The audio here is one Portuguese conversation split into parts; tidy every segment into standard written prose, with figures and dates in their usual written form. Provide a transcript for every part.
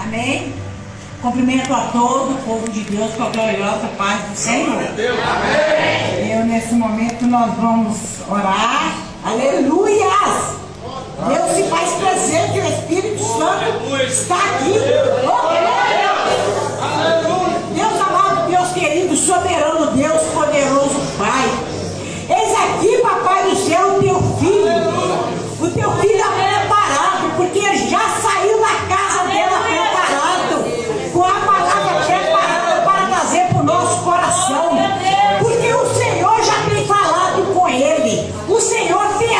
Amém? Cumprimento a todo o povo de Deus com a gloriosa paz do Senhor. Amém. Nesse momento nós vamos orar. Aleluias! Deus se faz presente, o Espírito Santo está aqui. Deus amado, Deus querido, soberano Deus, poderoso Pai. Eis aqui, Papai do céu, o teu filho. O teu filho é preparado, porque ele já saiu da casa dela preparado, com a palavra preparada para trazer para o nosso coração. Porque o Senhor já tem falado com ele. O Senhor tem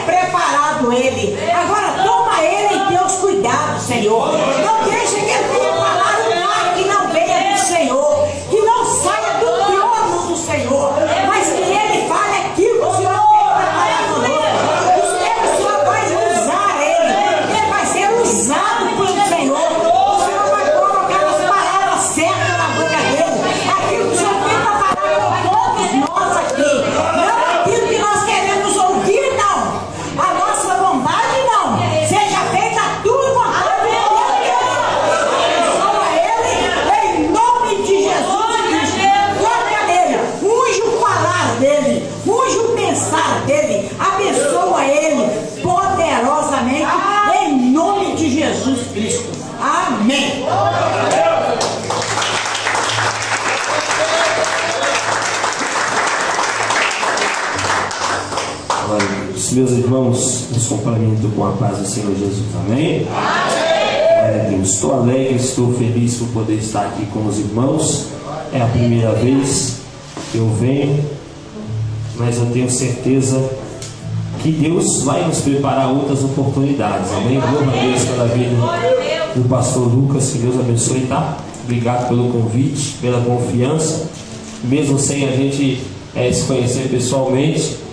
preparado ele. Agora toma ele em teus cuidados, Senhor. Não deixe que ele venha falar nada que não venha do Senhor, que não saia do trono do Senhor, mas que ele fale aquilo que o Senhor tem preparado conosco. O Senhor vai usar ele vai ser usado pelo Senhor. O Senhor vai colocar as palavras certas na boca dele, aquilo que o Senhor tem para falar com todos nós aqui, não aquilo que nós queremos ouvir, não. A nossa vontade não, seja feita a tua vontade de Deus. Abençoa ele em nome de Jesus Cristo. Toca nele, unge o falar dele, unge o pensar dele, abençoa ele poderosamente em nome de Jesus Cristo. Amém. Os meus irmãos nos complementam com a paz do Senhor Jesus. Amém? Glória a Deus. Estou alegre, estou feliz por poder estar aqui com os irmãos. É a primeira vez que eu venho, mas eu tenho certeza que Deus vai nos preparar outras oportunidades. Amém? Glória a Deus pela vida do pastor Lucas. Que Deus abençoe, tá? Obrigado pelo convite, pela confiança. Mesmo sem a gente se conhecer pessoalmente,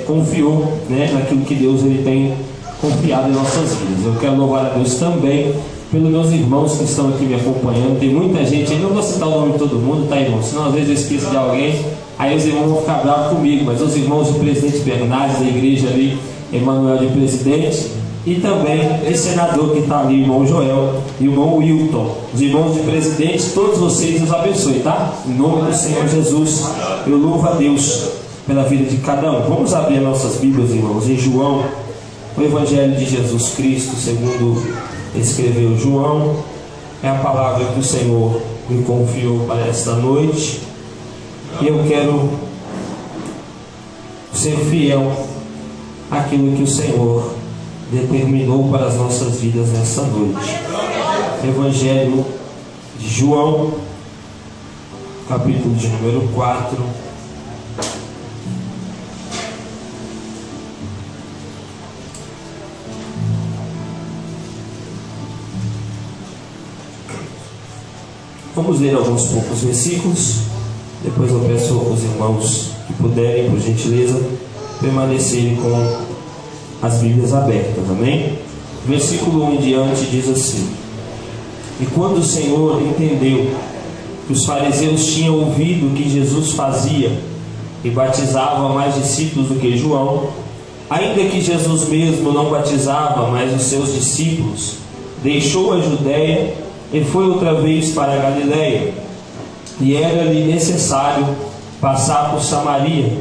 confiou, né, naquilo que Deus ele tem confiado em nossas vidas. Eu quero louvar a Deus também pelos meus irmãos que estão aqui me acompanhando. Tem muita gente, eu não vou citar o nome de todo mundo, tá, irmão? Senão às vezes eu esqueço de alguém, aí os irmãos vão ficar bravos comigo. Mas os irmãos de Presidente Bernardes, da igreja ali, Emanuel de Presidente, e também esse senador que está ali, o irmão Joel e o irmão Wilton. Os irmãos de Presidente, todos vocês, Deus abençoe, tá? Em nome do Senhor Jesus, eu louvo a Deus pela vida de cada um. Vamos abrir nossas Bíblias, irmãos, em João, o Evangelho de Jesus Cristo, segundo escreveu João. É a palavra que o Senhor me confiou para esta noite, e eu quero ser fiel àquilo que o Senhor determinou para as nossas vidas nesta noite. Evangelho de João, capítulo de número 4. Vamos ler alguns poucos versículos. Depois eu peço aos irmãos que puderem, por gentileza, permanecerem com as Bíblias abertas. Amém? Versículo 1 em diante diz assim: E quando o Senhor entendeu que os fariseus tinham ouvido o que Jesus fazia e batizava mais discípulos do que João, ainda que Jesus mesmo não batizava, mas os seus discípulos, deixou a Judéia e foi outra vez para a Galiléia, e era-lhe necessário passar por Samaria.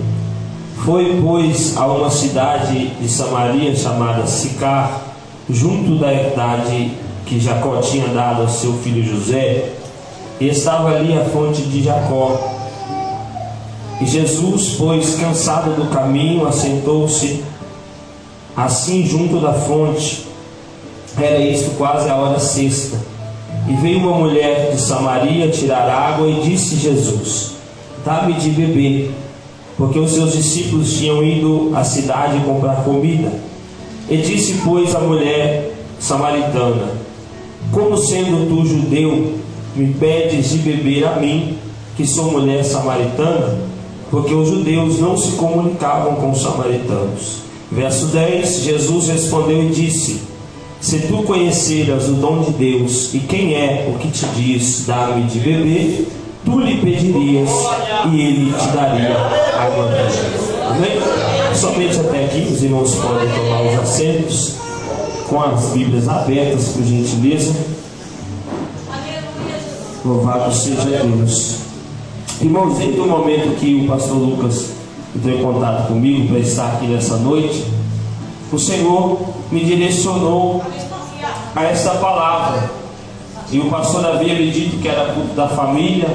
Foi, pois, a uma cidade de Samaria chamada Sicar, junto da herdade que Jacó tinha dado ao seu filho José, e estava ali a fonte de Jacó. E Jesus, pois, cansado do caminho, assentou-se assim junto da fonte. Era isto quase a hora sexta. E veio uma mulher de Samaria tirar água, e disse Jesus: Dá-me de beber, porque os seus discípulos tinham ido à cidade comprar comida. E disse, pois, a mulher samaritana: Como sendo tu judeu, me pedes de beber a mim, que sou mulher samaritana? Porque os judeus não se comunicavam com os samaritanos. Verso 10, Jesus respondeu e disse: Se tu conheceras o dom de Deus, e quem é o que te diz, dá-me de beber, tu lhe pedirias, e ele te daria água viva. Amém? Somente até aqui, os irmãos podem tomar os assentos, com as Bíblias abertas, por gentileza. Louvado seja Deus. Irmãos, desde o momento que o pastor Lucas entrou em contato comigo para estar aqui nessa noite, o Senhor me direcionou a esta palavra. E o pastor havia me dito que era culto da família,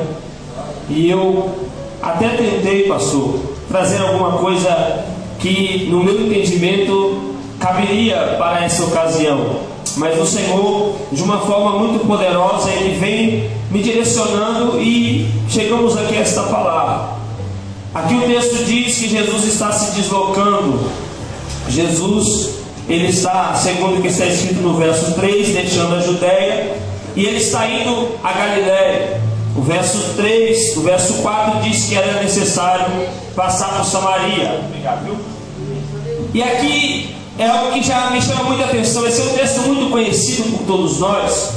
e eu até tentei, pastor, trazer alguma coisa que no meu entendimento caberia para essa ocasião, mas o Senhor, de uma forma muito poderosa, Ele vem me direcionando e chegamos aqui a esta palavra. Aqui o texto diz que Jesus está se deslocando. Jesus, Ele está, segundo o que está escrito no verso 3, deixando a Judéia, e Ele está indo a Galiléia. O verso 3, o verso 4 diz que era necessário passar por Samaria. Obrigado, viu? E aqui é algo que já me chama muita atenção. Esse é um texto muito conhecido por todos nós.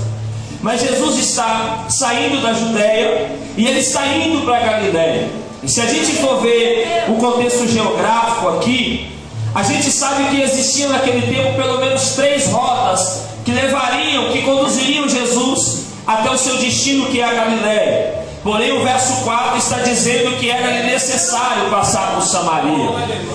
Mas Jesus está saindo da Judéia e Ele está indo para a Galiléia. E se a gente for ver o contexto geográfico aqui, a gente sabe que existiam naquele tempo pelo menos 3 rotas que levariam, que conduziriam Jesus até o seu destino, que é a Galiléia. Porém o verso 4 está dizendo que era necessário passar por Samaria.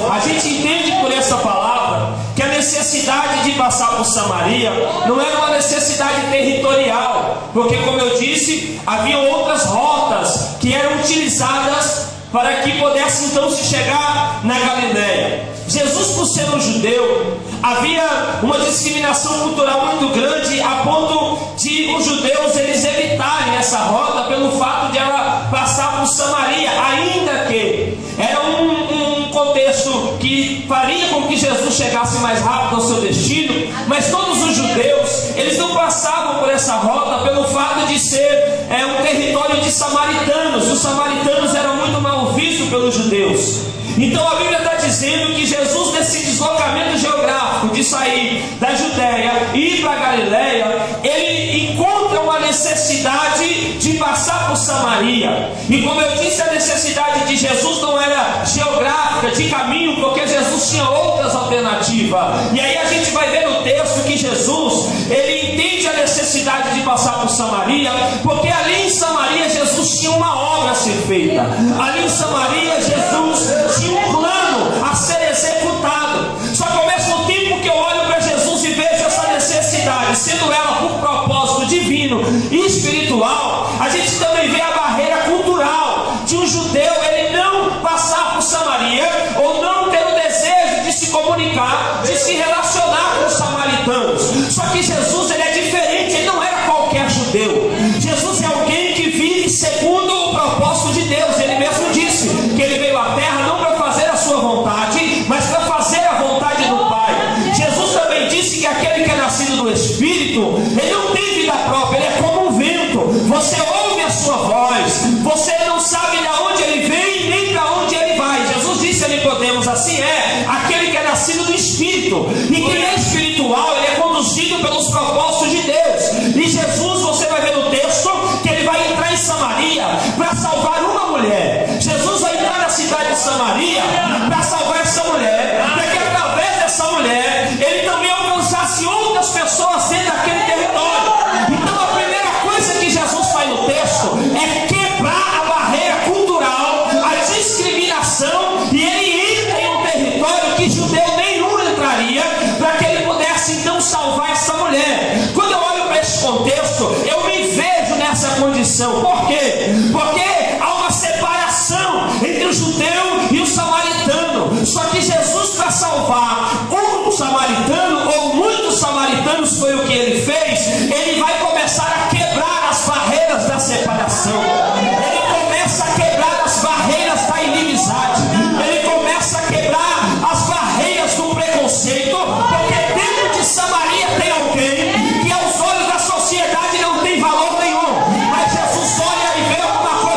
A gente entende por essa palavra que a necessidade de passar por Samaria não era uma necessidade territorial, porque, como eu disse, havia outras rotas que eram utilizadas para que pudesse então se chegar na Galiléia. Jesus, por ser um judeu, havia uma discriminação cultural muito grande, a ponto de os judeus eles evitarem essa rota pelo fato de ela passar por Samaria, ainda que era um contexto que faria com que Jesus chegasse mais rápido ao seu destino, mas todos os judeus eles não passavam por essa rota pelo fato de ser um território de samaritanos. Os samaritanos eram muito mal vistos pelos judeus. Então a Bíblia está dizendo que Jesus, nesse deslocamento geográfico de sair da Judéia e ir para a Galiléia, ele encontra uma necessidade de passar por Samaria. E como eu disse, a necessidade de Jesus não era geográfica, de caminho, porque Jesus tinha outras alternativas. E aí a gente vai ver no texto que Jesus, ele entende a necessidade de passar por Samaria, porque ali em Samaria Jesus tinha uma obra a ser feita. Ali em Samaria Jesus tinha um plano a ser executado. Só que ao mesmo tempo que eu olho para Jesus e vejo essa necessidade, sendo ela por propósito divino e espiritual, a gente também vê a barreira cultural de um judeu ele não passar por Samaria, ou não ter o desejo de se comunicar, de se relacionar com os samaritanos. Só que Jesus ele é diferente, ele não era qualquer judeu. Jesus é alguém que vive segundo o propósito de Deus. Ele mesmo disse que ele veio à terra não para fazer a sua vontade, mas para fazer a vontade do Pai. Jesus também disse que aquele que é nascido do Espírito, ele não tem vida própria, ele é como um vento. Você ouve a sua voz, você não sabe de onde ele vem nem para onde ele vai. Jesus disse a Nicodemos: assim é aquele que é nascido do Espírito. E quem é espiritual, ele é conduzido pelos propósitos de Deus. E Jesus, você vai ver no texto que ele vai entrar em Samaria para salvar uma mulher. Jesus vai entrar na cidade de Samaria para salvar essa mulher, para que através dessa mulher ele também alcançasse outras pessoas dentro daquele território. Então a primeira coisa que Jesus faz no texto é quebrar a barreira cultural, a discriminação, e ele entra em um território que judeu nenhum entraria, para que ele pudesse então salvar essa mulher. Quando eu olho para esse contexto, eu me vejo nessa condição. Por quê? Porque há uma separação entre o judeu e o samaritano. Só que Jesus, para salvar um samaritano ou muitos samaritanos, foi o que ele fez. Ele vai começar a quebrar as barreiras da separação. Ele começa a quebrar as barreiras da inimizade. Ele começa a quebrar as barreiras do preconceito, porque dentro de Samaria tem alguém que aos olhos da sociedade não tem valor nenhum, mas Jesus olha e vê alguma coisa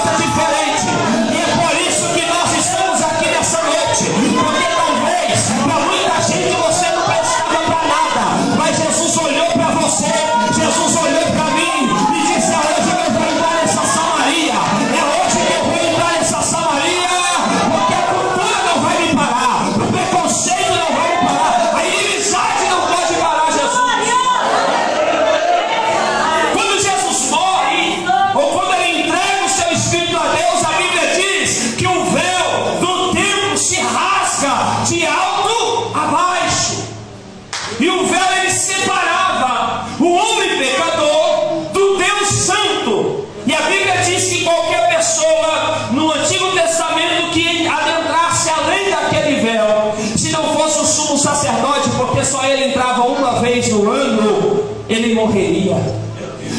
morreria.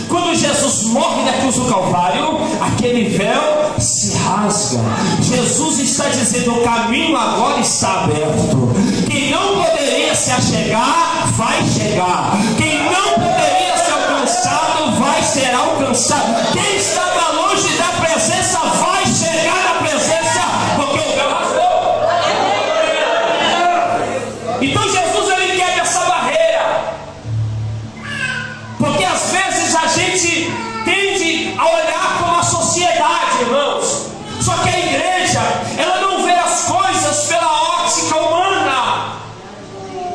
Quando Jesus morre na cruz do Calvário, aquele véu se rasga. Jesus está dizendo: o caminho agora está aberto. Quem não poderia se achegar, vai chegar. Quem não poderia ser alcançado, vai ser alcançado. Quem estava longe da presença, vai chegar na presença, porque o véu rasgou. Então Jesus, ele quebra essa barreira, porque às vezes a gente tende a olhar como a sociedade, irmãos. Só que a igreja, ela não vê as coisas pela ótica humana.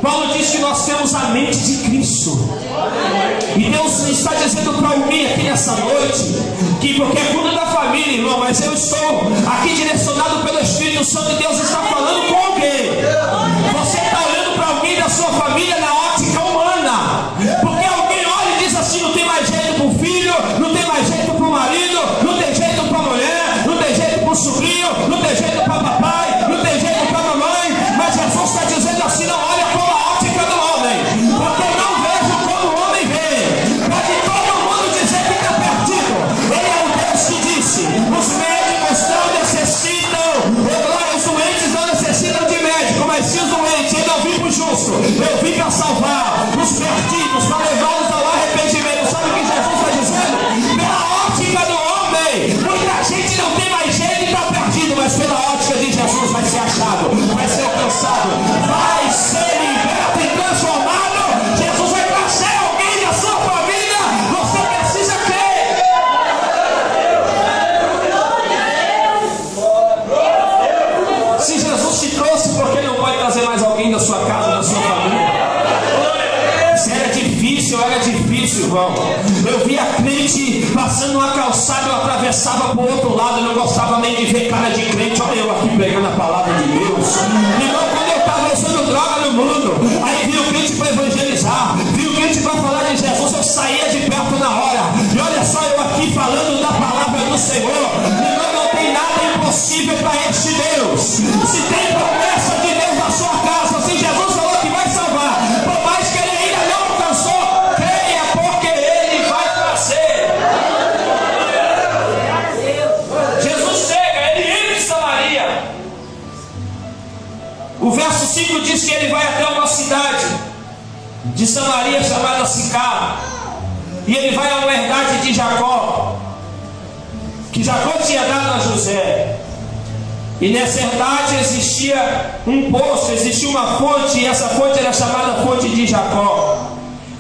Paulo diz que nós temos a mente de Cristo. E Deus está dizendo para mim aqui nessa noite, que porque é culto da família, irmão, mas eu estou aqui direcionado pelo Espírito Santo, e Deus está falando com alguém. Você está olhando para alguém da sua família na ótica humana, porque alguém olha e diz assim: não tem mais jeito para o filho, não tem mais jeito para o marido, não tem jeito para a mulher, não tem jeito para o sobrinho, não tem jeito para papai, não tem jeito para a mamãe. Mas Jesus está dizendo assim: não olha com a ótica do homem, porque eu não vejo como o homem vê. Pode todo mundo dizer que está perdido, ele é o Deus que disse: os médicos não necessitam, os doentes não necessitam de médico, mas se os doentes, eu não vim para o justo, eu vim para salvar os perdidos, para levá-los ao arrependimento. Sabe o que Jesus está dizendo? Pela ótica do homem, muita gente não tem mais jeito e está perdido, mas pela ótica de Jesus vai ser achado, vai ser alcançado, vai ser liberto e transformado. Jesus vai trazer alguém da sua família. Você precisa crer. Se Jesus te trouxe, por que não pode trazer mais alguém da sua casa, da sua família? Se era difícil, irmão. Eu via crente passando uma calçada, eu atravessava para o outro lado, eu não gostava nem de ver cara de crente. Olha eu aqui pregando a palavra de Deus. Irmão, quando eu estava usando droga no mundo, aí vi o crente para evangelizar, vi o crente para falar de Jesus, eu saía de perto na hora. E olha só eu aqui falando da palavra do Senhor. Irmão, não tem nada impossível para este Deus. Se tem promessa de Deus na sua casa, se Jesus falou que vai salvar, por mais que ele ainda não alcançou, creia, porque ele vai trazer. Jesus chega, ele entra em Samaria. O verso 5 diz que ele vai até uma cidade de Samaria chamada Sicar, e ele vai a uma herdade de Jacó, que Jacó tinha dado a José. E nessa herdade existia um poço, existia uma fonte, e essa fonte era chamada fonte de Jacó.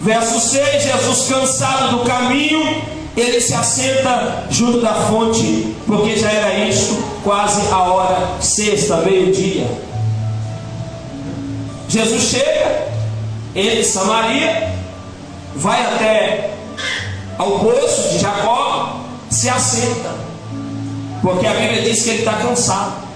Verso 6, Jesus, cansado do caminho, ele se assenta junto da fonte, porque já era isto quase a hora sexta, meio-dia. Jesus chega, ele, Samaria, vai até ao poço de Jacó, se assenta, porque a Bíblia diz que ele está cansado.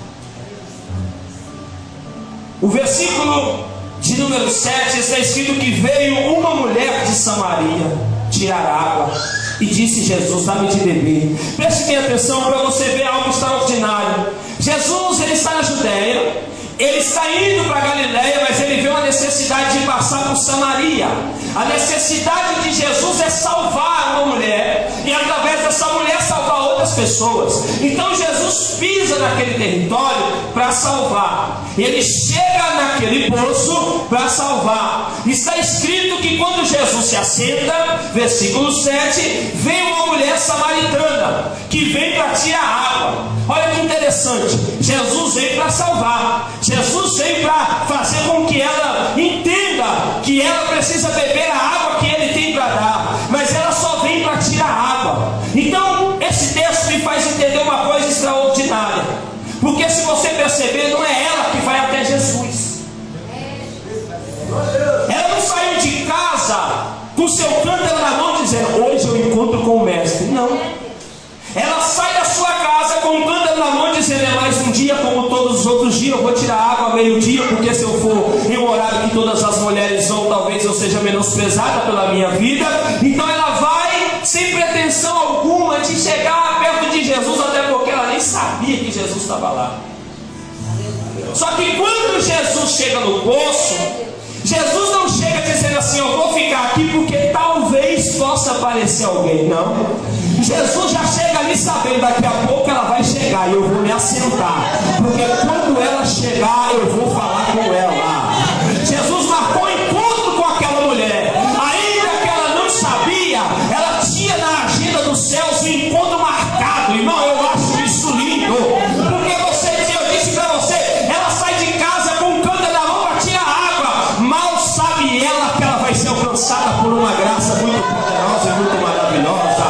O versículo de número 7 está escrito que veio uma mulher de Samaria tirar água, e disse: Jesus, dá-me de beber. Preste bem atenção para você ver algo extraordinário. Jesus, ele está na Judéia, ele está indo para Galiléia, mas ele vê uma necessidade de passar por Samaria. A necessidade de Jesus é salvar uma mulher, e através dessa mulher salvar outras pessoas. Então Jesus pisa naquele território para salvar. Ele chega naquele poço para salvar. Está escrito que quando Jesus se assenta, versículo 7, vem uma mulher samaritana que vem para tirar água. Olha que interessante, Jesus veio para salvar, Jesus veio para fazer com que ela entenda que ela precisa beber a água que ele tem para dar, mas ela só vem para tirar água. Então esse texto me faz entender uma coisa extraordinária, porque se você perceber, não é ela que vai até Jesus. Ela não saiu de casa com seu cântaro na mão dizendo: hoje eu encontro com o mestre. Não. Ela sai da sua casa com o cântaro na mão dizendo: é mais um dia como todos os outros dias, eu vou tirar água ao meio-dia, porque se eu for em um horário que todas as mulheres vão, talvez eu seja menosprezada pela minha vida. Então ela vai sem pretensão alguma de chegar perto de Jesus, até porque ela nem sabia que Jesus estava lá. Só que quando Jesus chega no poço, Jesus não chega dizendo assim: eu vou ficar aqui porque talvez possa aparecer alguém. Não. Jesus já chega ali sabendo: daqui a pouco ela vai chegar e eu vou me assentar, porque quando ela chegar eu vou falar com ela. Jesus marcou encontro com aquela mulher, ainda que ela não sabia, ela tinha na agenda dos céus um encontro marcado. Irmão, eu acho isso lindo, porque eu disse para você, ela sai de casa com um cano na mão para tirar água, mal sabe ela que ela vai ser alcançada por uma graça muito poderosa e muito maravilhosa.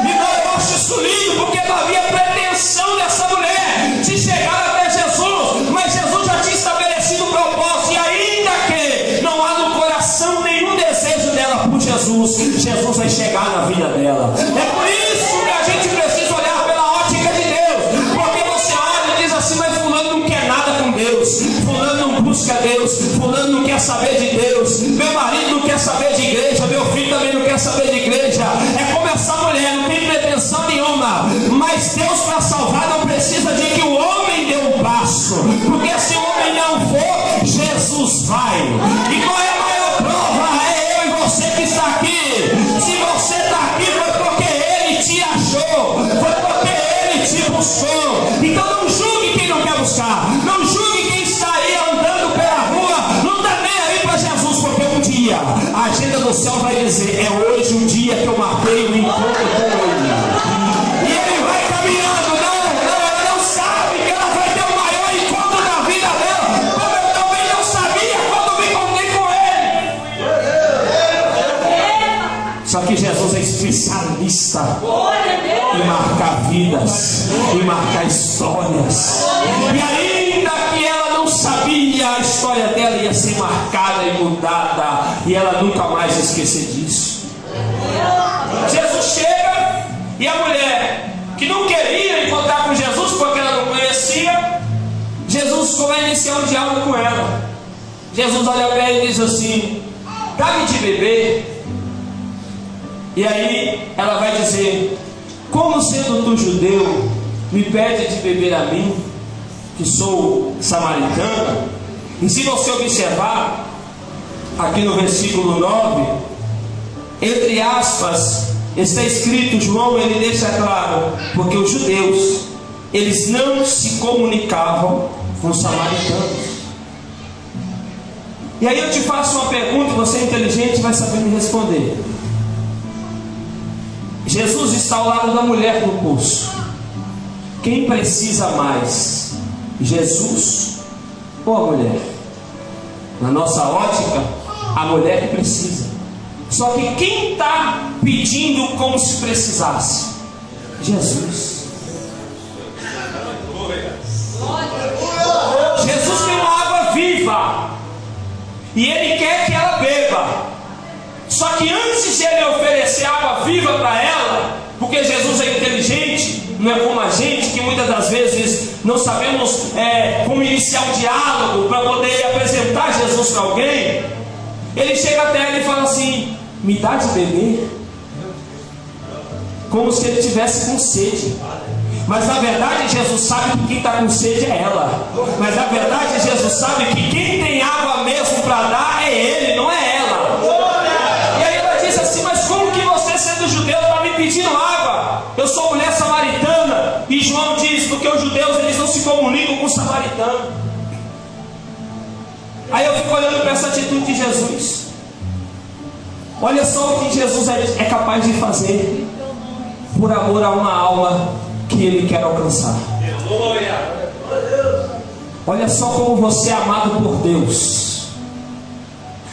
E eu acho isso lindo, porque não havia pretensão dessa mulher de chegar até Jesus, mas Jesus já tinha estabelecido o propósito, e ainda que não há no coração nenhum desejo dela por Jesus, Jesus vai chegar na vida dela. É por isso que a gente precisa olhar pela ótica de Deus, porque você olha e diz assim: mas fulano não quer nada com Deus, fulano não busca Deus, fulano não quer saber de Deus, meu marido não quer saber de igreja, meu filho também não quer saber de igreja. É como essa mulher, não tem pretensão nenhuma, mas Deus, para salvar, não precisa de que o homem dê um passo, porque se o homem não for, Jesus vai. E qual é a maior prova? É eu e você que está aqui. Se você está aqui, foi porque Ele te achou, foi porque Ele te buscou. Então não julgue quem não quer buscar, não julgue quem está aí andando pela rua, não está nem aí para Jesus, porque um dia a agenda do céu vai dizer: é hoje o dia que eu marquei o encontro com Ele. E Ele vai caminhando, ela não sabe que ela vai ter o maior encontro da vida dela, como eu também não sabia quando me encontrei com Ele. Só que Jesus é especialista em marcar vidas, em marcar histórias. E ainda que ela não sabia, a história dela ia ser marcada e mudada, e ela nunca mais ia esquecer disso. Jesus chega, e a mulher que não queria encontrar com Jesus porque ela não conhecia, Jesus vai iniciar um diálogo com ela. Jesus olha para ela e diz assim: dá-me de beber. E aí ela vai dizer: como sendo tu judeu, me pede de beber a mim, que sou samaritana? E se você observar aqui no versículo 9, entre aspas, está escrito, João ele deixa claro, porque os judeus, eles não se comunicavam com os samaritanos. E aí eu te faço uma pergunta, você é inteligente e vai saber me responder. Jesus está ao lado da mulher do poço. Quem precisa mais, Jesus ou a mulher? Na nossa ótica, a mulher que precisa. Só que quem está pedindo como se precisasse? Jesus. Jesus tem uma água viva e Ele quer que ela beba. Só que antes de Ele oferecer água viva para ela, porque Jesus é inteligente, não é como a gente, que muitas das vezes não sabemos como iniciar um diálogo para poder apresentar Jesus para alguém. Ele chega até ela e fala assim: me dá de beber. Como se ele estivesse com sede. Mas na verdade Jesus sabe que quem está com sede é ela. Mas na verdade Jesus sabe que quem tem água mesmo para dar é Ele, não é ela. E aí ela diz assim: mas como que você, sendo judeu, está me pedindo água? Eu sou mulher samaritana. E João diz: porque os judeus eles não se comunicam com os samaritanos. Aí eu fico olhando para essa atitude de Jesus. Olha só o que Jesus é capaz de fazer por amor a uma alma que Ele quer alcançar. Olha só como você é amado por Deus.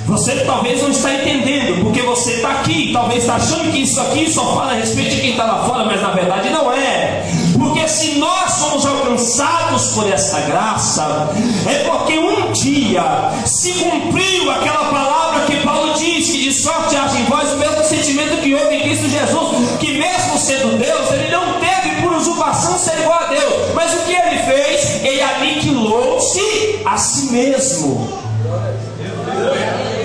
Você talvez não está entendendo, porque você está aqui, talvez está achando que isso aqui só fala a respeito de quem está lá fora, mas na verdade não é. Porque se nós somos alcançados por essa graça, é porque um dia se cumpriu aquela palavra que Paulo diz, que de sorte haja em vós o mesmo sentimento que houve em Cristo Jesus, que mesmo sendo Deus, Ele não teve por usurpação ser igual a Deus, mas o que Ele fez? Ele aniquilou-se a si mesmo,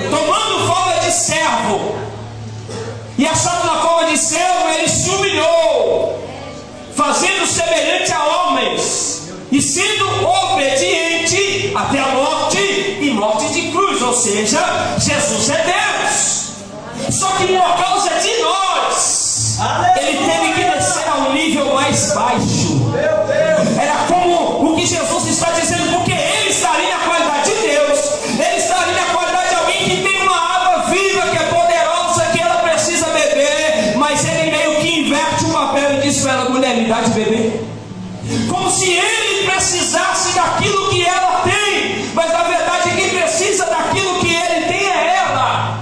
tomando forma de servo, e achando na forma de servo, Ele se humilhou, fazendo semelhante a homens, e sendo obediente até a morte, e morte de cruz. Ou seja, Jesus é Deus. Só que por causa de nós, ele teve que descer a um nível mais baixo. Era como o que Jesus está dizendo, porque ele estaria na qualidade de Deus, ele estaria na qualidade de alguém que tem uma água viva, que é poderosa, que ela precisa beber, mas ele meio que inverte o papel e diz para ela: mulher, me dá de beber. Como se ele precisasse daquilo que ela tem, mas na verdade quem precisa daquilo que ele tem é ela.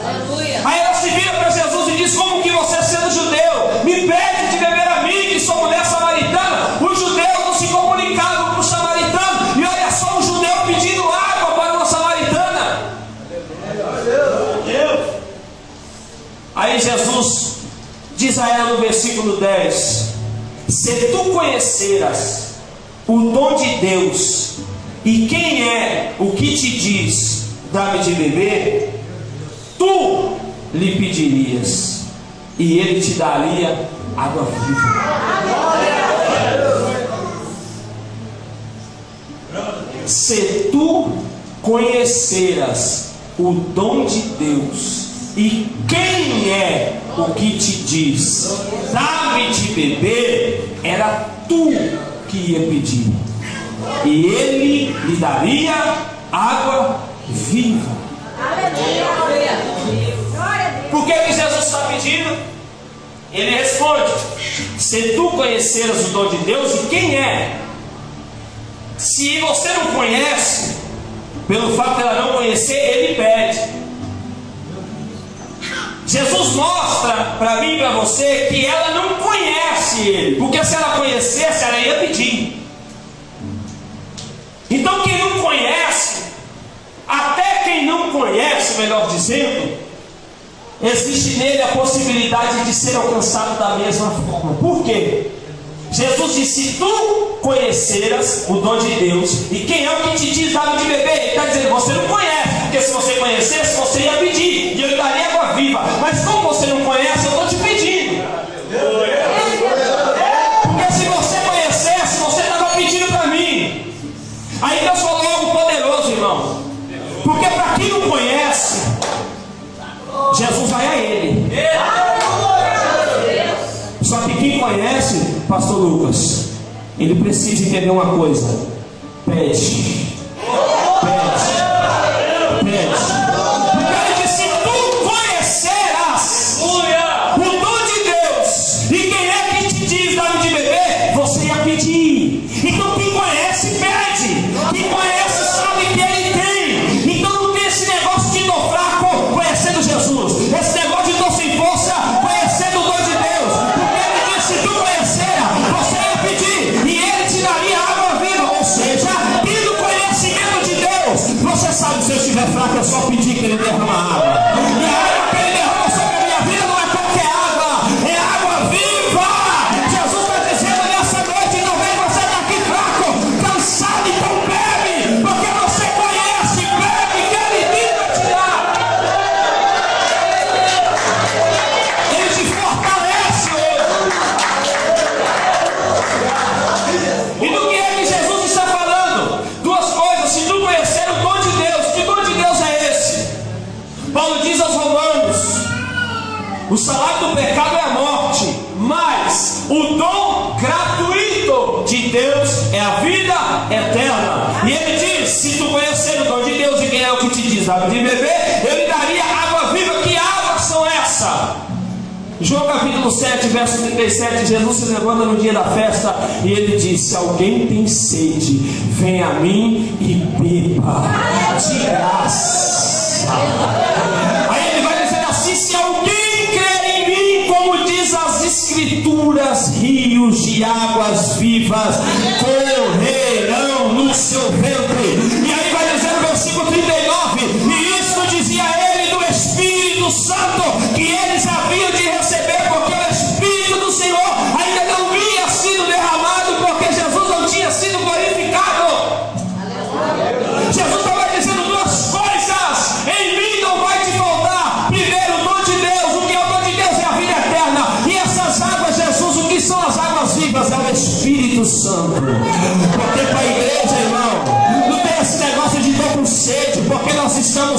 Aleluia. Aí ela se vira para Jesus e diz: como que você, sendo judeu, me pede de beber a mim, que sou mulher samaritana? Os judeus não se comunicavam com os samaritanos, e olha só um judeu pedindo água para uma samaritana. Aí Jesus diz a ela no versículo 10: se tu conheceras o dom de Deus e quem é o que te diz, dá-me de beber, tu lhe pedirias e ele te daria água viva. Se tu conheceras o dom de Deus e quem é o que te diz, dá-me de beber, era tu que ia pedir, e ele lhe daria água viva. Por que Jesus está pedindo? Ele responde: se tu conheceras o dom de Deus e quem é. Se você não conhece, pelo fato de ela não conhecer, ele pede. Jesus mostra para mim e para você que ela não conhece ele, porque se ela conhecesse, ela ia pedir. Então quem não conhece, até quem não conhece, melhor dizendo, existe nele a possibilidade de ser alcançado da mesma forma. Por quê? Jesus disse: se tu conheceras o dom de Deus e quem é o que te diz, dá-me de beber, ele está dizendo: você não conhece, porque se você conhecesse, você ia pedir e eu lhe daria água viva. Mas como você não conhece, eu estou te pedindo. Porque se você conhecesse, você estava pedindo para mim. Aí Deus falou algo poderoso, irmão, porque para quem não conhece, Jesus vai a ele. Só que quem conhece, pastor Lucas, ele precisa entender uma coisa: pede, pede, pede. Porque ele disse: se tu conheceras o dom de Deus e quem é que te diz, dá-me de beber, você ia pedir. Então quem conhece, pede. Quem conhece sabe que ele tem. Então não tem esse negócio de dor fraco conhecendo Jesus, esse negócio de dor sem força conhecendo o dom de Deus. Porque ele disse: se tu conheceras, você ia pedir e ele te daria água viva. Ou seja, tendo conhecimento de Deus, você sabe, se eu estiver fraco, é só pedir que ele derrama água. E a água que ele derrama sobre a minha vida não é qualquer água, é água viva. Jesus está dizendo nessa noite: talvez você está aqui fraco, cansado, então bebe, porque você conhece, bebe, que ele vive te dar. Ele te fortalece hoje. E do que é que Jesus está falando? Duas coisas: se tu conhecer o dom de Deus, que dom de Deus é esse? Paulo diz aos Romanos: o salário do pecado é a morte, mas o dom gratuito de Deus é a vida eterna. E ele diz: se tu conhecer o dom de Deus e quem é o que te diz, dá-me de beber, eu lhe daria água viva. Que águas são essas? João capítulo 7, verso 37, Jesus se levanta no dia da festa e ele disse: se alguém tem sede, vem a mim e beba de graça. Aí ele vai dizer assim: se alguém crer em mim, como diz as escrituras, rios de águas vivas correrão no seu ventre. E aí vai dizer no versículo 39, e isso dizia ele do Espírito Santo que eles haviam de receber, porque o Espírito do Senhor ainda não havia sido derramado, porque Jesus não tinha sido glorificado. Jesus estava dizendo duas coisas: em mim não vai te faltar. Primeiro, o dom de Deus. O que é o dom de Deus? É a vida eterna. E essas águas, Jesus, o que são as águas vivas? É o Espírito Santo. Porque para a igreja, irmão, não tem esse negócio de dor com sede, porque nós estamos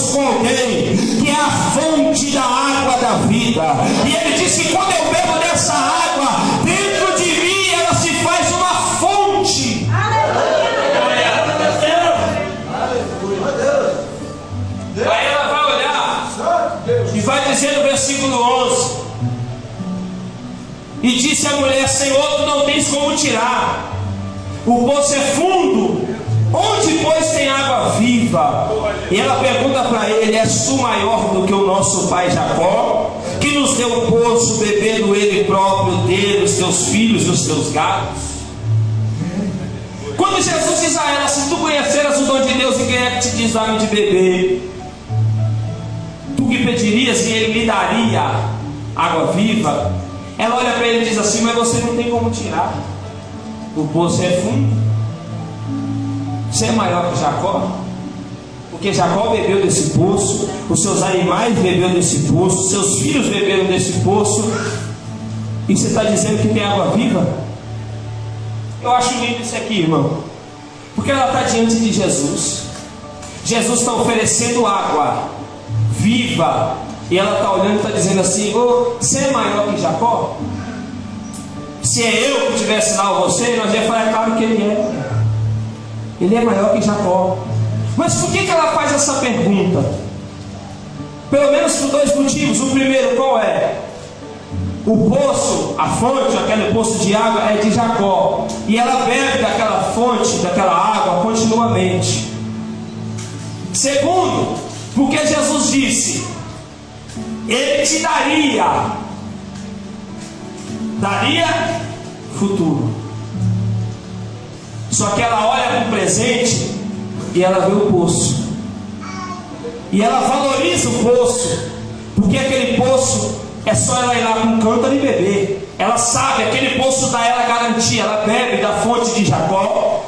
vida. E ele disse que quando eu bebo dessa água, dentro de mim ela se faz uma fonte. Aí ela vai olhar e vai dizer no versículo 11: e disse a mulher: Senhor, tu não tens como tirar, o poço é fundo, onde pois tem água viva? E ela pergunta para ele: és tu maior do que o nosso pai Jacó, que nos deu o poço, bebendo ele próprio dele, os teus filhos e os teus gados? Quando Jesus diz a ela: se tu conheceras o dom de Deus, e quem é que te diz dá-me de beber, tu que pedirias e ele lhe daria água viva? Ela olha para ele e diz assim: mas você não tem como tirar, o poço é fundo. Você é maior que Jacó? Porque Jacó bebeu desse poço, os seus animais beberam desse poço, os seus filhos beberam desse poço, e você está dizendo que tem água viva? Eu acho lindo isso aqui, irmão, porque ela está diante de Jesus. Jesus está oferecendo água viva, e ela está olhando e está dizendo assim: oh, você é maior que Jacó? Se é eu que tivesse lá você, nós ia falar: é claro que ele é. Ele é maior que Jacó. Mas por que ela faz essa pergunta? Pelo menos por dois motivos. O primeiro, qual é? O poço, a fonte, aquele poço de água é de Jacó, e ela bebe daquela fonte, daquela água continuamente. Segundo, porque Jesus disse: ele te daria futuro. Só que ela olha para o presente e ela vê o poço, e ela valoriza o poço, porque aquele poço é só ela ir lá com um cântaro e beber. Ela sabe, aquele poço dá ela garantia, ela bebe da fonte de Jacó.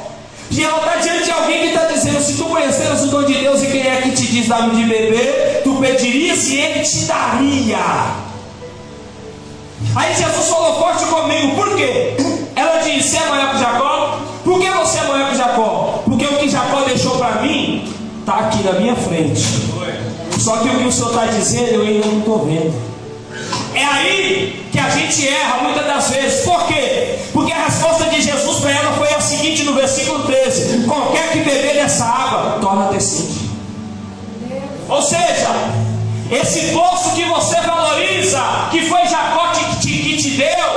E ela está diante de alguém que está dizendo: se tu conheceras o dom de Deus, e quem é que te diz dá-me de beber, tu pedirias e ele te daria. Aí Jesus falou forte comigo: por quê? Ela disse: você é maior que Jacó? Por que você é maior que Jacó? Porque o que Jacó deixou para mim está aqui na minha frente. Só que o que o Senhor está dizendo eu ainda não estou vendo. É aí que a gente erra muitas das vezes. Por quê? Porque a resposta de Jesus para ela foi a seguinte, no versículo 13: qualquer que beber dessa água torna a ter sede. Ou seja, esse poço que você valoriza, que foi Jacó que te deu,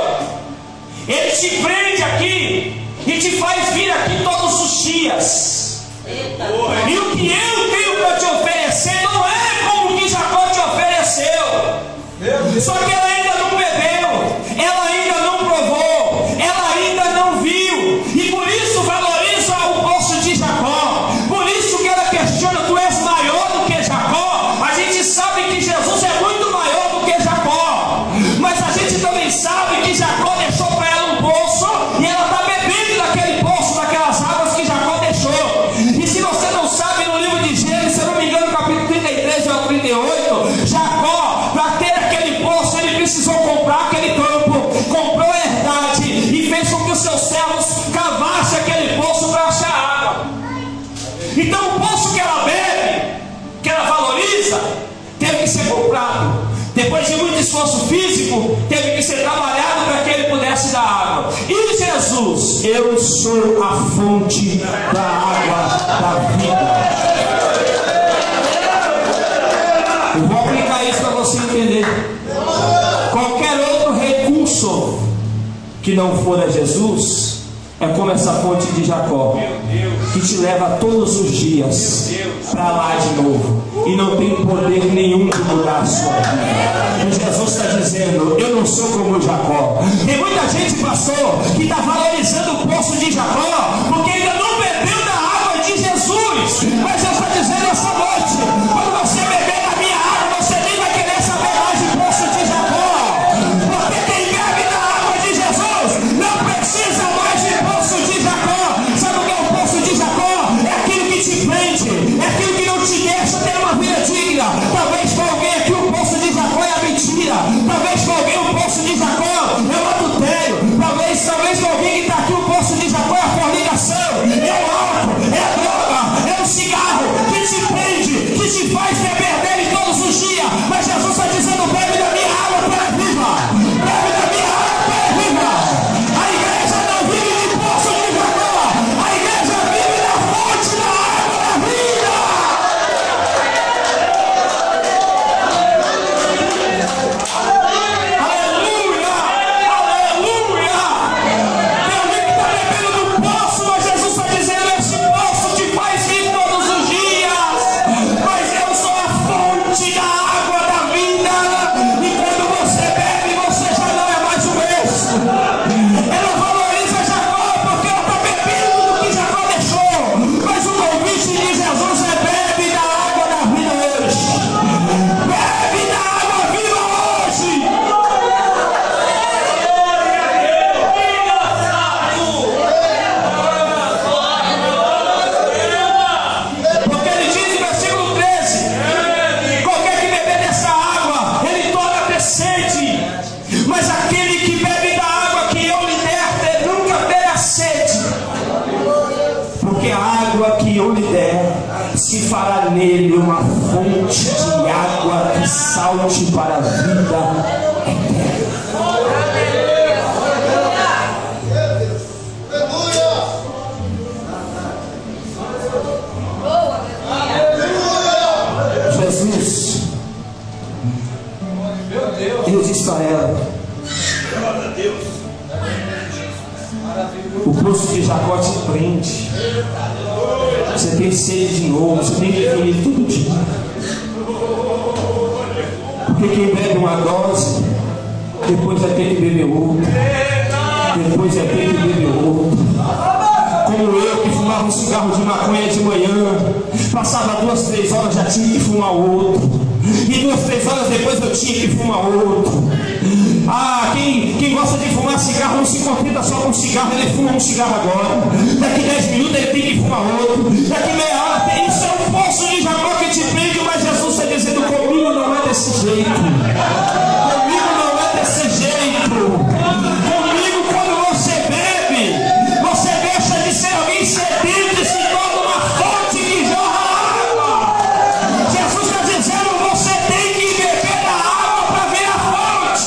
ele te prende aqui e te faz vir aqui todos os dias. E o que eu tenho para te oferecer não é como o que Jacó te ofereceu. Só que ela ainda não bebeu, ela ainda não provou, ela ainda não viu, e por isso valoriza o poço de Jacó. Por isso que ela questiona: tu és maior do que Jacó? A gente sabe que Jesus é muito maior do que Jacó, mas a gente também sabe que Jacó deixou para ela um poço, e ela está bebendo daquele poço, daquelas águas que Jacó deixou. E se você não sabe, no livro de Gênesis, se eu não me engano, capítulo 33 ou 38, Jacó, para ter aquele poço, ele precisou comprar aquele campo, comprou a herdade e fez com que os seus servos cavassem aquele poço para achar água. Então o poço que ela bebe, que ela valoriza, teve que ser comprado. Depois de muito esforço físico, teve que ser trabalhado para que ele pudesse dar água. E Jesus: eu sou a fonte da água da vida. Eu vou aplicar isso para você entender. Qualquer outro recurso que não for a Jesus é como essa fonte de Jacó, que te leva todos os dias para lá de novo, e não tem poder nenhum de mudar a sua vida. E Jesus está dizendo: eu não sou como Jacó. Tem muita gente, pastor, que está valorizando o poço de Jacó porque ainda não bebeu da água de Jesus. Mas Deus está dizendo essa noite: quando você beber da minha água, você nem vai querer saber mais de poço de Jacó. Porque quem bebe da água de Jesus não precisa mais de poço de Jacó. Sabe o que é o poço de Jacó? É aquilo que te prende, é aquilo que não te deixa ter uma vida digna. Talvez para alguém aqui o poço de Jacó é a mentira. Talvez para alguém o poço de Jacó é o adultério. Talvez para alguém que está aqui o poço de Jacó é a Ela valoriza Jacó porque ela está bebendo do que Jacó deixou. Mas o convite de Jesus é: bebe da água da vida hoje. Bebe da água viva hoje. Porque ele diz em versículo 13: qualquer que beber dessa água, ele torna a ter sede. Mas aquele que bebe da água que eu lhe der, nunca terá sede. Porque a água que eu lhe der se fará nele uma fonte de água que salte para a vida eterna. Jesus, ele disse para ela: o poço de Jacó te prende. Você tem sede de novo, você tem que vir todo dia. Porque quem bebe uma dose, depois vai ter que beber outra. Depois vai ter que beber outra. Como eu, que fumava um cigarro de maconha de manhã, passava 2, 3 horas, já tinha que fumar outro. E 2, 3 horas depois eu tinha que fumar outro. Quem gosta de fumar cigarro não se contenta só com cigarro, ele fuma um cigarro agora. Daqui 10 minutos ele tem que fumar outro. Daqui meia hora, isso é um poço de Jacó que te prende, mas Jesus está dizendo: comigo não é desse jeito. Comigo não é desse jeito. Comigo, quando você bebe, você deixa de ser alguém sedento e se torna uma fonte que jorra água. Jesus está dizendo: você tem que beber da água para ver a fonte.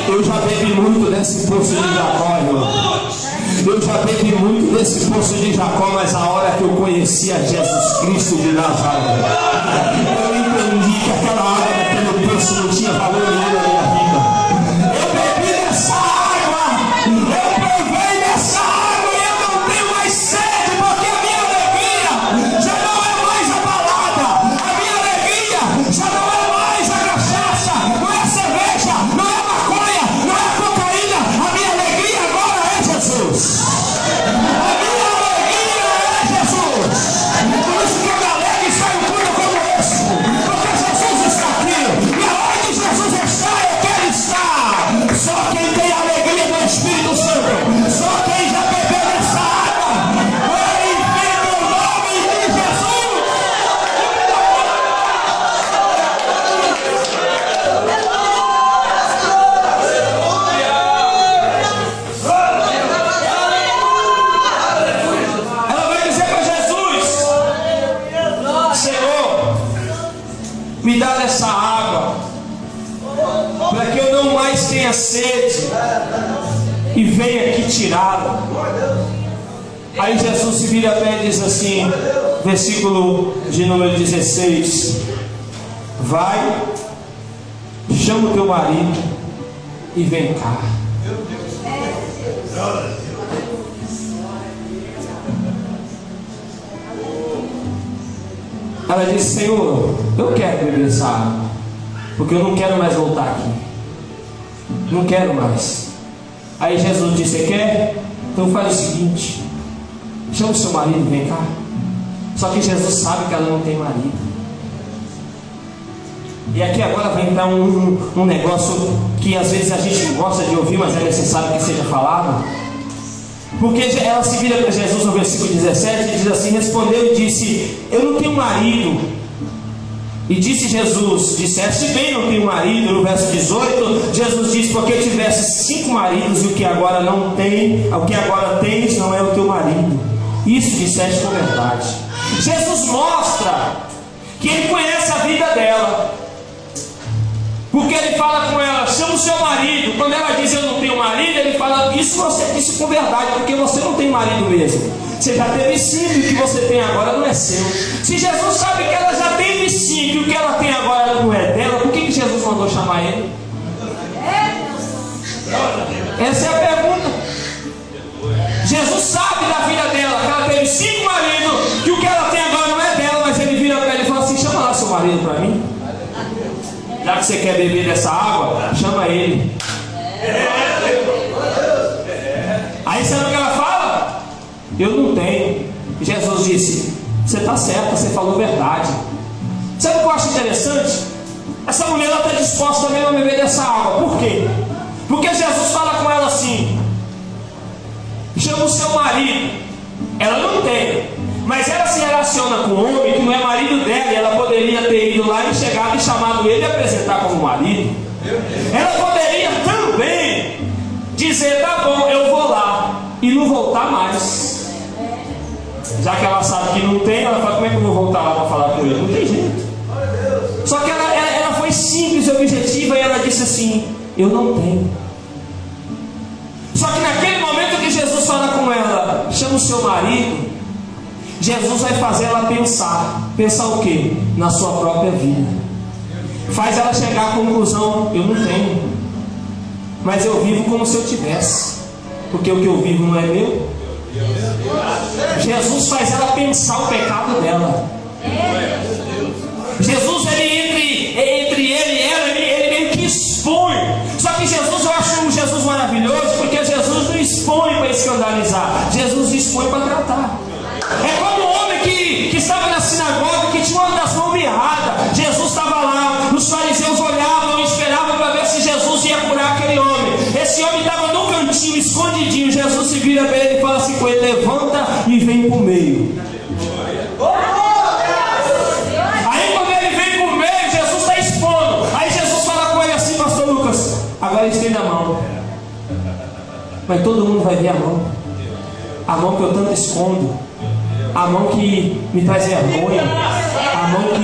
Eu já bebi muito desse poço de Jacó, irmão. Eu já bebi muito desse poço de Jacó, mas a hora que eu conheci a Jesus Cristo de Nazaré, eu entendi que aquela água daquele poço não tinha valor nenhum na minha vida. Eu bebi dessa água, eu provei dessa água e eu não tenho mais sede, porque a minha alegria já não é mais a balada, a minha alegria já não é mais a cachaça, não é a cerveja, não é a maconha, não é a cocaína. A minha alegria agora é Jesus. A minha alegria é Jesus. Por isso que eu me alegro e saio puro como esse, porque Jesus está aqui. E aonde Jesus está, eu quero estar. Só quem tem a alegria do Espírito Santo, só quem já bebeu dessa água, ele vive o nome de Jesus. Ela vai dizer para Jesus: Senhor, me dá dessa água, para que eu não mais tenha sede e venha aqui tirá-la. Aí Jesus se vira até e diz assim, versículo de número 16: vai, chama o teu marido e vem cá. Ela disse: Senhor, eu quero beber essa água, porque eu não quero mais voltar aqui. Não quero mais. Aí Jesus disse: você quer? Então faz o seguinte, chama o seu marido e vem cá. Só que Jesus sabe que ela não tem marido. E aqui agora vai entrar um negócio que às vezes a gente não gosta de ouvir, mas é necessário que seja falado. Porque ela se vira para Jesus no versículo 17 e diz assim: respondeu e disse: eu não tenho marido. E disse Jesus: disseste bem, não tenho marido. No verso 18, Jesus diz: porque tivesse 5 maridos e o que agora não tem, o que agora tens não é o teu marido. Isso disseste com verdade. Jesus mostra que ele conhece a vida dela, porque ele fala com ela: chama o seu marido. Quando ela diz: eu não tenho marido, ele fala: isso você disse com verdade, porque você não tem marido mesmo. Você já teve 5 e o que você tem agora não é seu. Se Jesus sabe que ela já teve 5 e o que ela tem agora não é dela, por que Jesus mandou chamar ele? Essa é a pergunta. Jesus sabe da vida dela, que ela teve 5 maridos, que o que ela tem agora não é dela, mas ele vira para ele marido para mim? Já que você quer beber dessa água, chama ele. Aí sabe o que ela fala? Eu não tenho. Jesus disse: você está certa, você falou verdade. Sabe o que eu acho interessante? Essa mulher está disposta também a beber dessa água. Por quê? Porque Jesus fala com ela assim: chama o seu marido. Ela não tem, mas ela se relaciona com um homem que não é marido dela, e ela poderia ter ido lá e chegado e chamado ele e apresentar como marido. Ela poderia também dizer: tá bom, eu vou lá, e não voltar mais. Já que ela sabe que não tem, ela fala: como é que eu vou voltar lá para falar com ele? Não tem jeito. Só que ela foi simples e objetiva, e ela disse assim: eu não tenho. Só que naquele momento que Jesus fala com ela: chama o seu marido, Jesus vai fazer ela pensar. Pensar o quê? Na sua própria vida. Faz ela chegar à conclusão: eu não tenho, mas eu vivo como se eu tivesse, porque o que eu vivo não é meu. Jesus faz ela pensar o pecado dela. Jesus, entre ele e ela, ele meio que expõe. Só que Jesus, eu acho um Jesus maravilhoso, porque Jesus não expõe para escandalizar, Jesus expõe para tratar. É como um homem que estava na sinagoga, que tinha uma das mãos mirradas. Jesus estava lá, os fariseus olhavam e esperavam para ver se Jesus ia curar aquele homem. Esse homem estava no cantinho, escondidinho. Jesus se vira para ele e fala assim com ele: levanta e vem para o meio. Aí quando ele vem para o meio, Jesus está expondo. Aí Jesus fala com ele assim: pastor Lucas, agora estende a mão. Mas todo mundo vai ver a mão que eu tanto escondo, a mão que me traz vergonha, a mão que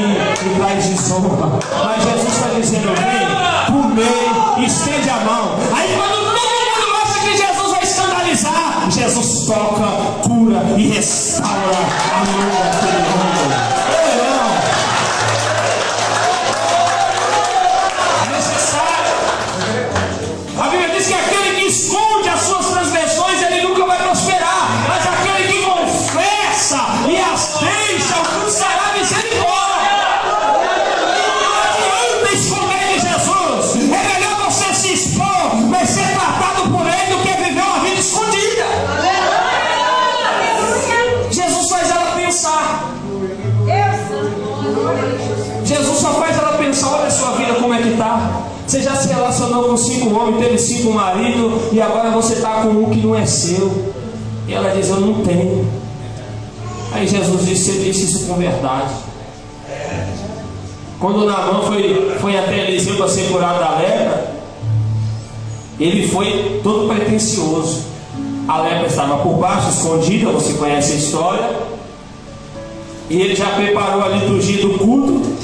me traz desonra. Mas Jesus está dizendo: vem pro meio, estende a mão. Aí quando todo mundo acha que Jesus vai escandalizar, Jesus toca, cura e restaura a mão daquele homem. É necessário. A Bíblia diz que aquele que esconde as suas transgressões, ele nunca vai prosperar. Mas aquele que confessa e as deixa alcançará misericórdia. Não adianta esconder de Jesus. É melhor você se expor, mas ser tratado por ele, do que viver uma vida escondida. Jesus faz ela pensar. Jesus só faz ela pensar: olha a sua vida como é que está. Você já se relacionou com 5 homens, teve 5 maridos, e agora você está com um que não é seu. E ela diz: eu não tenho. Aí Jesus disse: você disse isso com verdade. Quando Naamã foi até Eliseu para ser curado da lepra, ele foi todo pretensioso. A lepra estava por baixo, escondida, você conhece a história. E ele já preparou a liturgia do culto,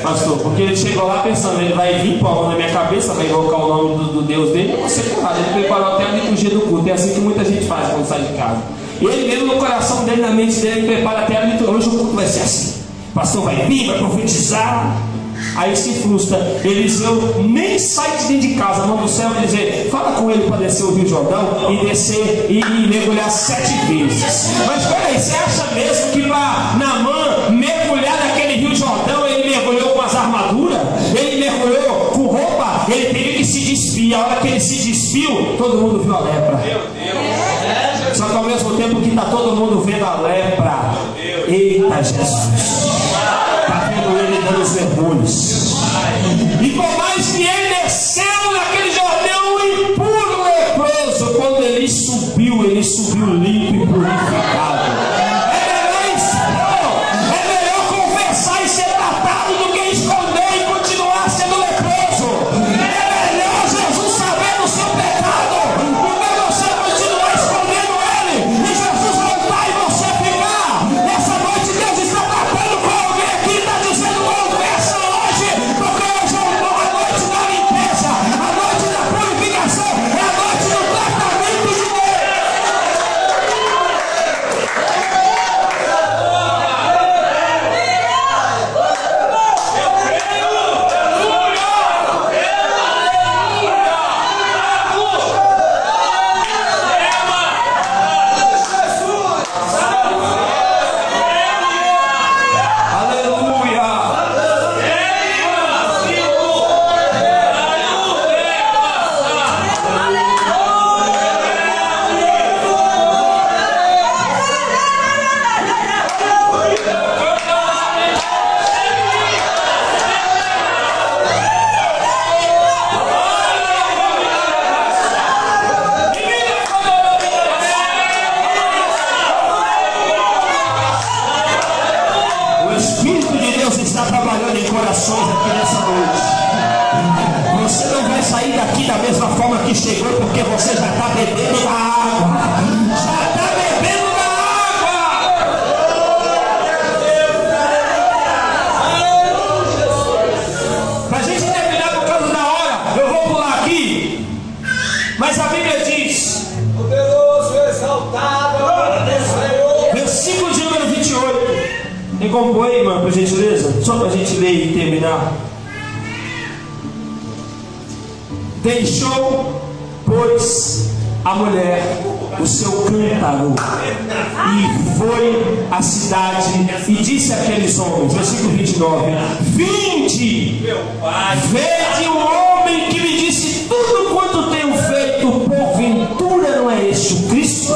pastor, porque ele chegou lá pensando: ele vai vir pôr a mão na minha cabeça, vai invocar o nome do Deus dele, eu vou ser curado. Ele preparou até a liturgia do culto. É assim que muita gente faz quando sai de casa. Ele mesmo, no coração dele, na mente dele, ele prepara até a liturgia. Hoje o culto vai ser assim: o pastor vai vir, vai profetizar. Aí se frustra. Eliseu nem sai de dentro de casa, manda o céu e dizer: fala com ele para descer o Rio Jordão e descer e mergulhar 7 vezes. Mas peraí, você acha mesmo que para Naamã mergulhar naquele Rio Jordão, ele mergulhou com as armaduras? Ele mergulhou com roupa? Ele teve que se despir. A hora que ele se despiu, todo mundo viu a lepra. Só que ao mesmo tempo que está todo mundo vendo a lepra, eita Jesus, está vendo ele dando os mergulhos. E por mais que ele desceu naquele Jordão impuro, leproso, quando ele subiu limpo e purificado. É melhor confessar e ser tratado do que esconder e continuar sendo leproso. É melhor Jesus saber do seu pecado do que você continuar escondendo ele e Jesus voltar e você ficar. Nessa noite Deus está tratando com alguém aqui e está dizendo: confessa hoje, porque hoje é a noite da limpeza, a noite da purificação, é a noite do tratamento de Deus. está trabalhando em corações aqui nessa noite. Você não vai sair daqui da mesma forma que chegou, porque você já está bebendo da água. Já está bebendo da água. Para a gente terminar por causa da hora, eu vou pular aqui. Mas a Bíblia diz, poderoso, exaltado, versículo de número 28. Tem como pôr aí, mano, por gentileza? Só para a gente ler e terminar. Deixou, pois, a mulher o seu cântaro e foi à cidade e disse àqueles homens, versículo 29, vinde, vede o homem que me disse tudo quanto tenho feito, porventura não é este o Cristo?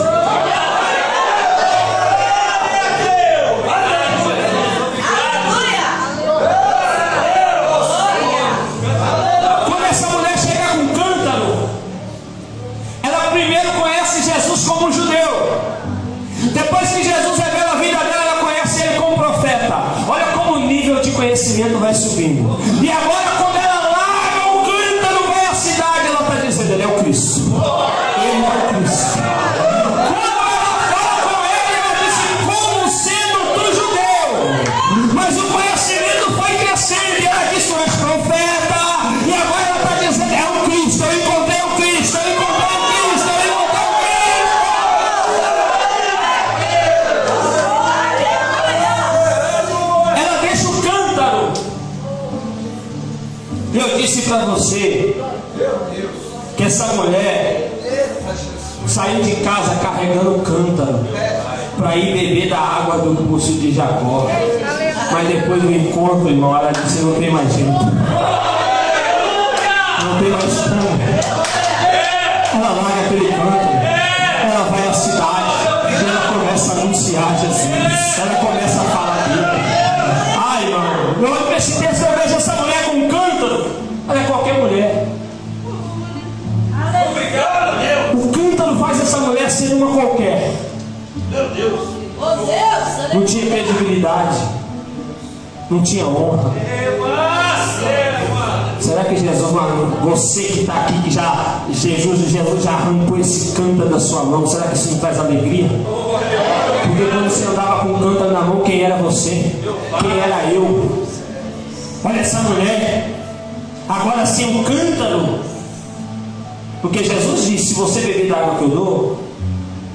Como judeu, depois que Jesus revela a vida dela, ela conhece ele como profeta. Olha como o nível de conhecimento vai subindo. E agora, quando ela larga o cântaro, vai à cidade, ela está dizendo: ele é o Cristo. Ele é o Cristo. Quando ela fala com ele, ela disse: como sendo tu judeu? Mas o conhecimento foi crescendo e ela disse: tu és profeta. E agora ela está dizendo: é o Cristo. Eu encontrei o Cristo. Eu encontrei o Cristo. Eu disse para você que essa mulher saiu de casa carregando um cântaro para ir beber da água do poço de Jacó. Mas depois do encontro, irmão, ela disse: não tem mais jeito, não tem mais como. Ela larga aquele cântaro, ela vai à cidade e ela começa a anunciar Jesus. Ela começa a falar dele. Ai, irmão, nesse texto eu vejo essa mulher com um cântaro. Ela é qualquer mulher. O cântaro faz essa mulher ser uma qualquer. meu Deus. Não tinha credibilidade, não tinha honra. Será que Jesus, você que está aqui, que Jesus já arrancou esse cântaro da sua mão, será que isso não traz alegria? Porque quando você andava com o cântaro na mão, quem era você? Quem era eu? Olha essa mulher. Agora sim, um cântaro. Porque Jesus disse: se você beber da água que eu dou,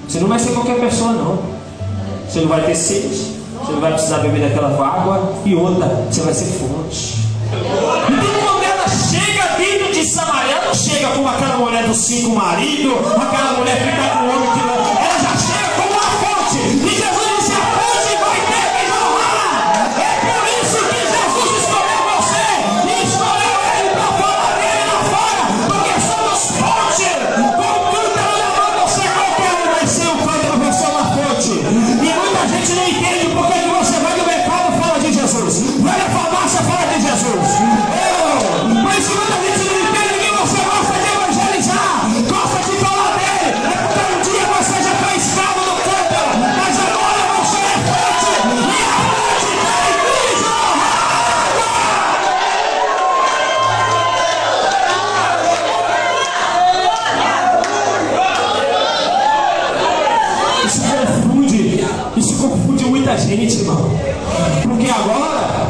você não vai ser qualquer pessoa, não. Você não vai ter sede, você não vai precisar beber daquela água. E outra, você vai ser fonte. Então quando ela chega dentro de Samaria, ela não chega como aquela mulher dos 5 maridos, aquela mulher que está com o homem que ela já chega como uma fonte. E Jesus disse: a fonte vai ter que jorrar. É por isso que Jesus escolheu você e escolheu ele para falar dele lá fora, porque somos fonte. Com o cântaro na mão, você é qualquer um, mas sem o cântaro você é uma fonte. E muita gente não entende porque que você vai no mercado e fala de Jesus, vai na farmácia e fala de Jesus. Mas se muita gente não entende que você gosta de evangelizar, gosta de falar dele, é porque um dia você já foi escravo do cântaro, mas agora você é fonte, e a fonte tem que jorrar. Isso confunde muita gente, irmão. Porque agora,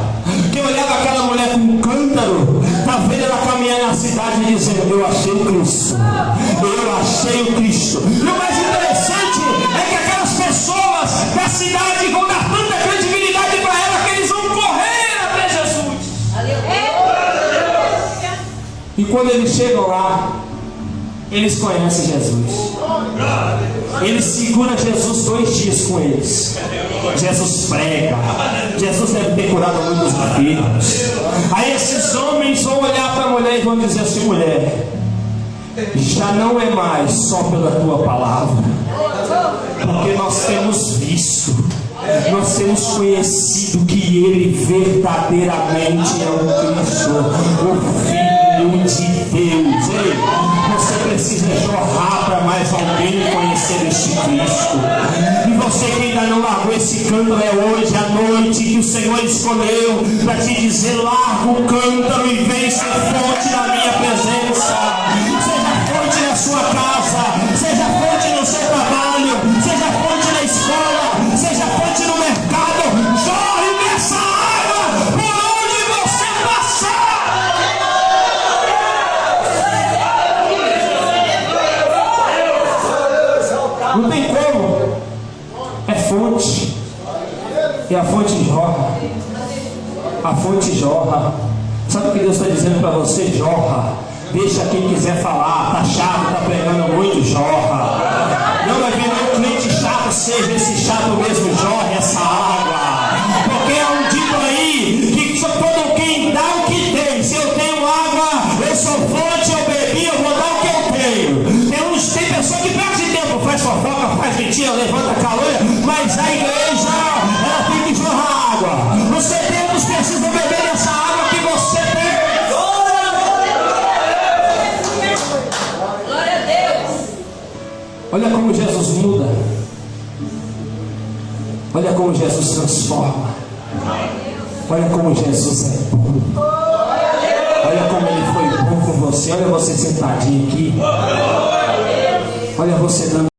quem olhava aquela mulher com um cântaro, tá vendo ela caminhar na cidade e dizendo: eu achei o Cristo, eu achei o Cristo. E o mais interessante é que aquelas pessoas da cidade vão dar tanta credibilidade para ela que eles vão correr até Jesus. E quando eles chegam lá, eles conhecem Jesus. Eles seguram Jesus 2 dias com eles. Jesus prega. Jesus deve ter curado muitos enfermos. Aí esses homens vão olhar para a mulher e vão dizer assim: mulher, já não é mais só pela tua palavra, porque nós temos visto, nós temos conhecido que ele verdadeiramente é o Cristo, o Filho de Deus. Ei, você precisa jorrar para mais alguém conhecer este Cristo. E você que ainda não largou esse cântaro, é hoje à noite que o Senhor escolheu para te dizer: larga o cântaro e vem ser fonte na minha presença. Seja fonte na sua casa, seja fonte no seu trabalho, seja fonte na escola, seja fonte no mercado. Jorre nessa água por onde você passar. Não tem como. É fonte. E a fonte jorra. A fonte jorra. Sabe o que Deus está dizendo para você? Jorra. Deixa quem quiser falar. Tá chato, tá pregando muito, jorra. Não vai vir um cliente chato, seja esse chato mesmo, jorre essa água. Porque é um dito aí que todo quem dá o que tem. Se eu tenho água, eu sou fonte, eu bebi, eu vou dar o que eu tenho. Tem pessoa que perde tempo, faz fofoca, faz mentira, levanta calor, mas a igreja, ela tem que jorrar água. Os sedentos precisam beber essa água que você tem. Glória a Deus. Olha como Jesus muda. Olha como Jesus transforma. Olha como Jesus é bom. Olha como Ele foi bom com você. Olha você sentadinho aqui. Olha você dando